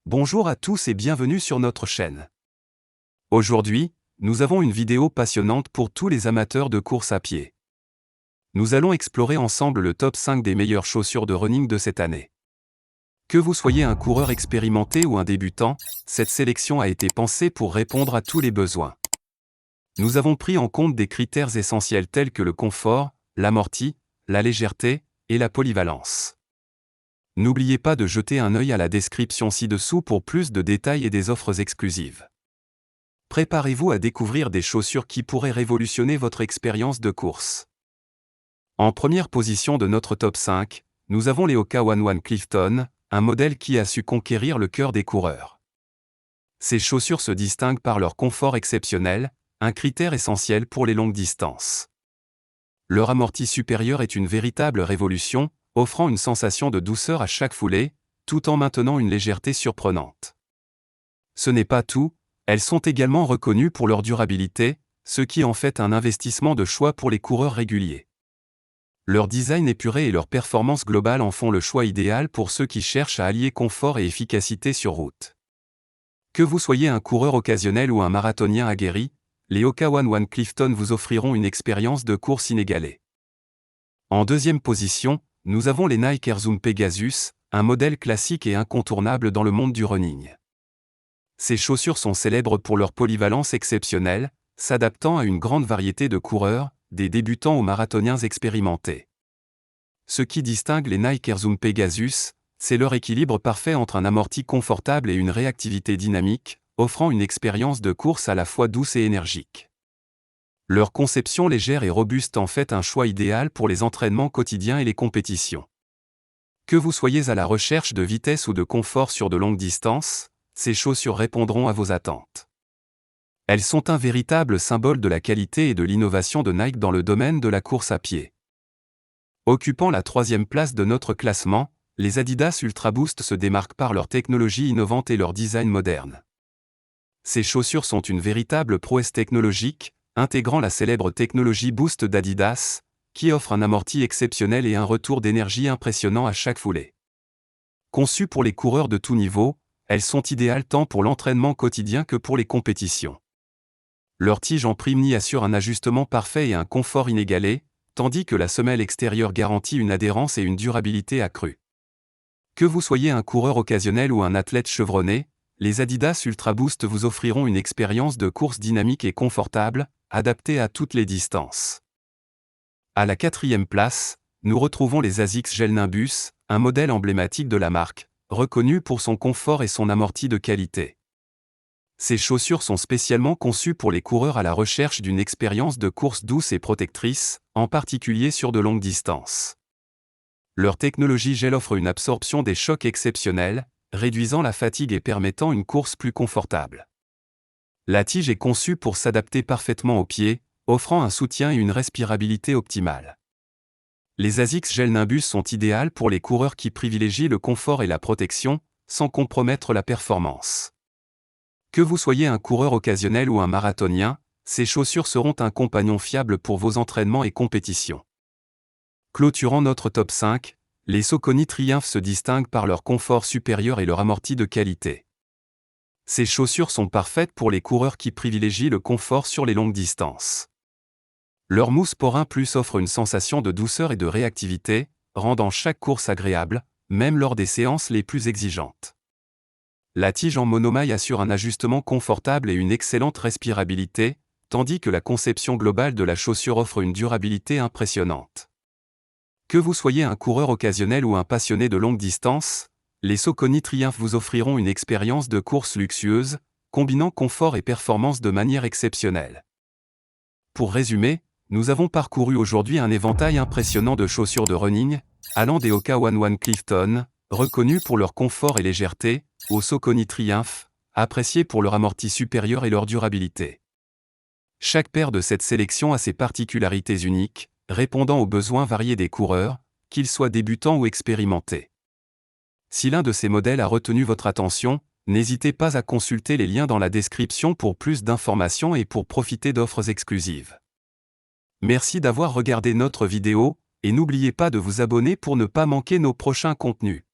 Bonjour à tous et bienvenue sur notre chaîne. Aujourd'hui, nous avons une vidéo passionnante pour tous les amateurs de course à pied. Nous allons explorer ensemble le top 5 des meilleures chaussures de running de cette année. Que vous soyez un coureur expérimenté ou un débutant, cette sélection a été pensée pour répondre à tous les besoins. Nous avons pris en compte des critères essentiels tels que le confort, l'amorti, la légèreté et la polyvalence. N'oubliez pas de jeter un œil à la description ci-dessous pour plus de détails et des offres exclusives. Préparez-vous à découvrir des chaussures qui pourraient révolutionner votre expérience de course. En première position de notre top 5, nous avons les Hoka One One Clifton, un modèle qui a su conquérir le cœur des coureurs. Ces chaussures se distinguent par leur confort exceptionnel, un critère essentiel pour les longues distances. Leur amorti supérieur est une véritable révolution, offrant une sensation de douceur à chaque foulée, tout en maintenant une légèreté surprenante. Ce n'est pas tout, elles sont également reconnues pour leur durabilité, ce qui en fait un investissement de choix pour les coureurs réguliers. Leur design épuré et leur performance globale en font le choix idéal pour ceux qui cherchent à allier confort et efficacité sur route. Que vous soyez un coureur occasionnel ou un marathonien aguerri, les Hoka One One Clifton vous offriront une expérience de course inégalée. En deuxième position, nous avons les Nike Air Zoom Pegasus, un modèle classique et incontournable dans le monde du running. Ces chaussures sont célèbres pour leur polyvalence exceptionnelle, s'adaptant à une grande variété de coureurs, des débutants aux marathoniens expérimentés. Ce qui distingue les Nike Air Zoom Pegasus, c'est leur équilibre parfait entre un amorti confortable et une réactivité dynamique, offrant une expérience de course à la fois douce et énergique. Leur conception légère et robuste en fait un choix idéal pour les entraînements quotidiens et les compétitions. Que vous soyez à la recherche de vitesse ou de confort sur de longues distances, ces chaussures répondront à vos attentes. Elles sont un véritable symbole de la qualité et de l'innovation de Nike dans le domaine de la course à pied. Occupant la troisième place de notre classement, les Adidas Ultra Boost se démarquent par leur technologie innovante et leur design moderne. Ces chaussures sont une véritable prouesse technologique, intégrant la célèbre technologie Boost d'Adidas, qui offre un amorti exceptionnel et un retour d'énergie impressionnant à chaque foulée. Conçues pour les coureurs de tout niveau, elles sont idéales tant pour l'entraînement quotidien que pour les compétitions. Leur tige en Primni assure un ajustement parfait et un confort inégalé, tandis que la semelle extérieure garantit une adhérence et une durabilité accrues. Que vous soyez un coureur occasionnel ou un athlète chevronné, les Adidas Ultra Boost vous offriront une expérience de course dynamique et confortable, adaptée à toutes les distances. À la quatrième place, nous retrouvons les ASICS Gel Nimbus, un modèle emblématique de la marque, reconnu pour son confort et son amorti de qualité. Ces chaussures sont spécialement conçues pour les coureurs à la recherche d'une expérience de course douce et protectrice, en particulier sur de longues distances. Leur technologie gel offre une absorption des chocs exceptionnelle, réduisant la fatigue et permettant une course plus confortable. La tige est conçue pour s'adapter parfaitement aux pieds, offrant un soutien et une respirabilité optimale. Les ASICS Gel Nimbus sont idéales pour les coureurs qui privilégient le confort et la protection, sans compromettre la performance. Que vous soyez un coureur occasionnel ou un marathonien, ces chaussures seront un compagnon fiable pour vos entraînements et compétitions. Clôturant notre top 5, les Saucony Triumph se distinguent par leur confort supérieur et leur amorti de qualité. Ces chaussures sont parfaites pour les coureurs qui privilégient le confort sur les longues distances. Leur mousse Porin Plus offre une sensation de douceur et de réactivité, rendant chaque course agréable, même lors des séances les plus exigeantes. La tige en monomaille assure un ajustement confortable et une excellente respirabilité, tandis que la conception globale de la chaussure offre une durabilité impressionnante. Que vous soyez un coureur occasionnel ou un passionné de longue distance, les Saucony Triumph vous offriront une expérience de course luxueuse, combinant confort et performance de manière exceptionnelle. Pour résumer, nous avons parcouru aujourd'hui un éventail impressionnant de chaussures de running, allant des Hoka One One Clifton, reconnus pour leur confort et légèreté, aux Saucony Triumph, appréciés pour leur amorti supérieur et leur durabilité. Chaque paire de cette sélection a ses particularités uniques, répondant aux besoins variés des coureurs, qu'ils soient débutants ou expérimentés. Si l'un de ces modèles a retenu votre attention, n'hésitez pas à consulter les liens dans la description pour plus d'informations et pour profiter d'offres exclusives. Merci d'avoir regardé notre vidéo, et n'oubliez pas de vous abonner pour ne pas manquer nos prochains contenus.